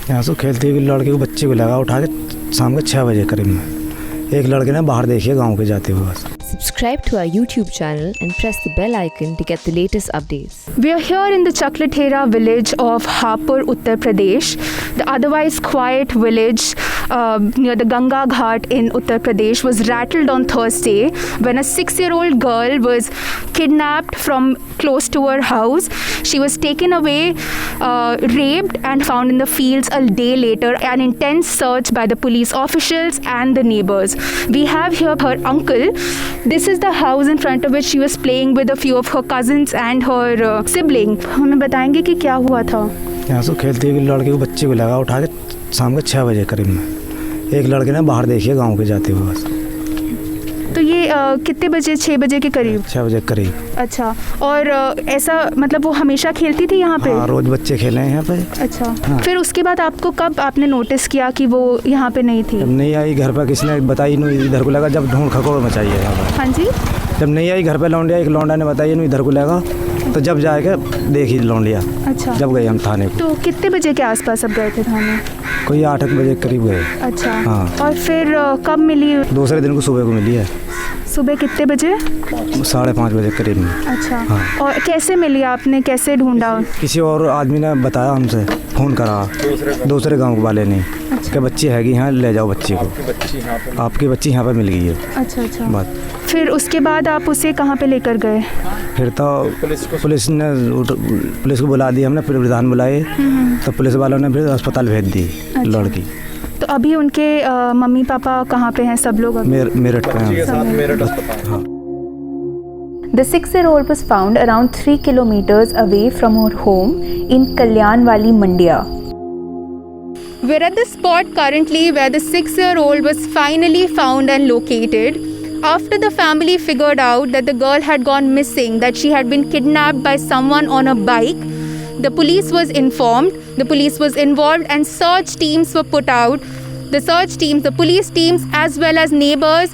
यहाँ से खेलते हुए लड़के को बच्चे को लगा उठा के शाम के 6 बजे करीब में एक लड़के ने बाहर देखिए गांव के जाते हुए बस। Subscribe to our YouTube channel and press the bell icon to get the latest updates. We are here in the Chaklathera village of Hapur, Uttar Pradesh, the otherwise quiet village near the Ganga Ghat in Uttar Pradesh was rattled on Thursday when a 6-year-old girl was kidnapped from close to her house. She was taken away, raped and found in the fields a day later. An intense search by the police officials and the neighbors. We have here her uncle. This is the house in front of which she was playing with a few of her cousins and her sibling. हमें बताएंगे कि क्या हुआ था? यहाँ से खेलते हुए लड़के को बच्चे को लगा उठा के शाम के 6 बजे करीब में एक लड़के ने बाहर देखिए गांव के जाते हुए बस। तो ये कितने बजे? 6 बजे के करीब? 6 बजे करीब। अच्छा, और ऐसा मतलब वो हमेशा खेलती थी यहाँ पे? हाँ, रोज बच्चे खेले हैं यहाँ पे। अच्छा, हाँ। फिर उसके बाद आपको कब आपने नोटिस किया कि वो यहाँ पे नहीं थी? जब नहीं आई घर पर किसी ने बताई नहीं, इधर को लगा जब ढूंढ खकोड़ मचाई है यहाँ पर। हाँ जी। जब नहीं आई घर पे लौंडिया, एक लौंडा ने बताई नहीं इधर को लगा, तो जब जाके देखी लौंडिया। अच्छा, जब गए हम थाने को। तो कितने बजे के आसपास अब गए थे थाने? कोई 8 बजे करीब गए। अच्छा, हाँ। और फिर कब मिली? दूसरे दिन को सुबह को मिली है। सुबह कितने बजे? 5:30 बजे करीब में। अच्छा, हाँ। और कैसे मिली? आपने कैसे ढूंढा? किसी और आदमी ने बताया हमसे, फ़ोन करा दूसरे गांव वाले ने। अच्छा। कि बच्ची हैगी यहाँ, ले जाओ बच्ची को, आपकी बच्ची यहाँ पे मिल गई है। अच्छा अच्छा। बात फिर उसके बाद आप उसे कहाँ पे लेकर गए? फिर तो पुलिस को बुला दिया हमने, फिर प्रधान बुलाए तो पुलिस वालों ने फिर अस्पताल भेज दी। अच्छा। लड़की तो अभी उनके मम्मी पापा कहाँ पे हैं सब लोग? मेरठ पे हैं। हाँ। The 6-year-old was found around 3 kilometers away from her home in Kalyanwali, Mandya. We're at the spot currently where the 6-year-old was finally found and located after the family figured out that the girl had gone missing, that she had been kidnapped by someone on a bike. The police was informed, the police was involved and search teams were put out. The search teams, the police teams as well as neighbors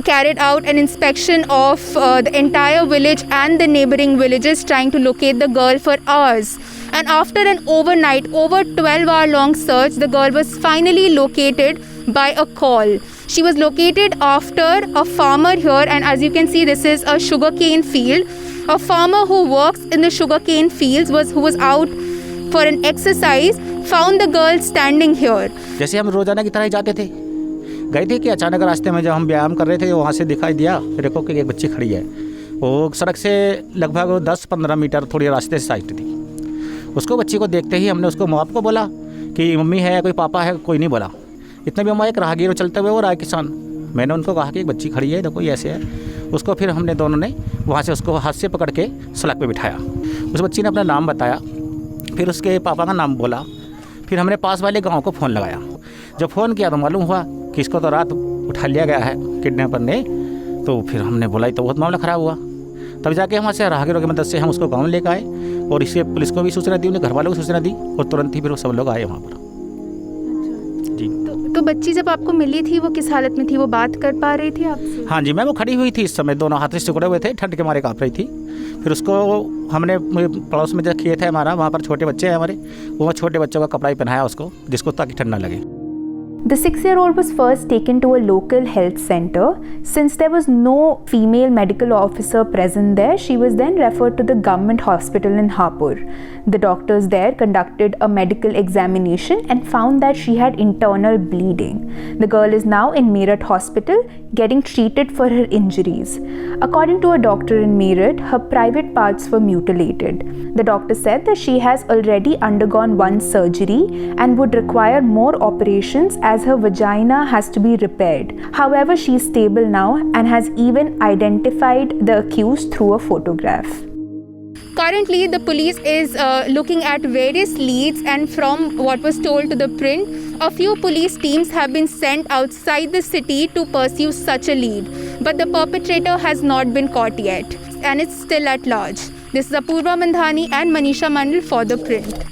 carried out an inspection of the entire village and the neighboring villages trying to locate the girl for hours. And after an overnight, over 12-hour long search, the girl was finally located by a call. She was located after a farmer here, and as you can see, this is a sugarcane field. A farmer who works in the sugarcane fields who was out for an exercise, found the girl standing here. जैसे हम रोजाना की तरह ही जाते थे, गए थे कि अचानक रास्ते में जब हम व्यायाम कर रहे थे वहाँ से दिखाई दिया, देखो कि एक बच्ची खड़ी है। वो सड़क से लगभग 10-15 मीटर थोड़ी रास्ते से साइड थी। उसको बच्ची को देखते ही हमने उसको माँ को बोला कि मम्मी है, कोई पापा है, कोई नहीं बोला। इतने भी हमारे एक राहगीर चलते हुए वो राय किसान, मैंने उनको कहा कि एक बच्ची खड़ी है, देखो ये ऐसे है। उसको फिर हमने दोनों ने वहाँ से उसको हाथ से पकड़ के सड़क पे बिठाया। उस बच्ची ने अपना नाम बताया, फिर उसके पापा का नाम बोला। फिर हमने पास वाले गाँव को फ़ोन लगाया। जब फ़ोन किया तो मालूम हुआ कि इसको तो रात उठा लिया गया है किडनैपर ने। तो फिर हमने बोला तो बहुत मामला ख़राब हुआ। तब जाके हम वहाँ से राहगीरों की मदद से हम उसको गाँव में लेकर आए और इससे पुलिस को भी सूचना दी, उन्हें घर वालों को सूचना दी और तुरंत ही फिर वो सब लोग आए वहाँ पर। जी। तो बच्ची जब आपको मिली थी वो किस हालत में थी? वो बात कर पा रही थी आपसे? हाँ जी, मैम वो खड़ी हुई थी इस समय, दोनों हाथ से सिकुड़े हुए थे, ठंड के मारे काँप रही थी। फिर उसको हमने पड़ोस में जो खेत है हमारा, वहाँ पर छोटे बच्चे हैं हमारे, वो छोटे बच्चों का कपड़ा ही पहनाया उसको, जिसको ताकि ठंड ना लगे। The 6-year-old was first taken to a local health center. Since there was no female medical officer present there, she was then referred to the government hospital in Hapur. The doctors there conducted a medical examination and found that she had internal bleeding. The girl is now in Meerut hospital getting treated for her injuries. According to a doctor in Meerut, her private parts were mutilated. The doctor said that she has already undergone one surgery and would require more operations as her vagina has to be repaired. However, she is stable now and has even identified the accused through a photograph. Currently, the police is looking at various leads, and from what was told to the print, a few police teams have been sent outside the city to pursue such a lead. But the perpetrator has not been caught yet, and it's still at large. This is Apurva Mandhani and Manisha Mandal for the print.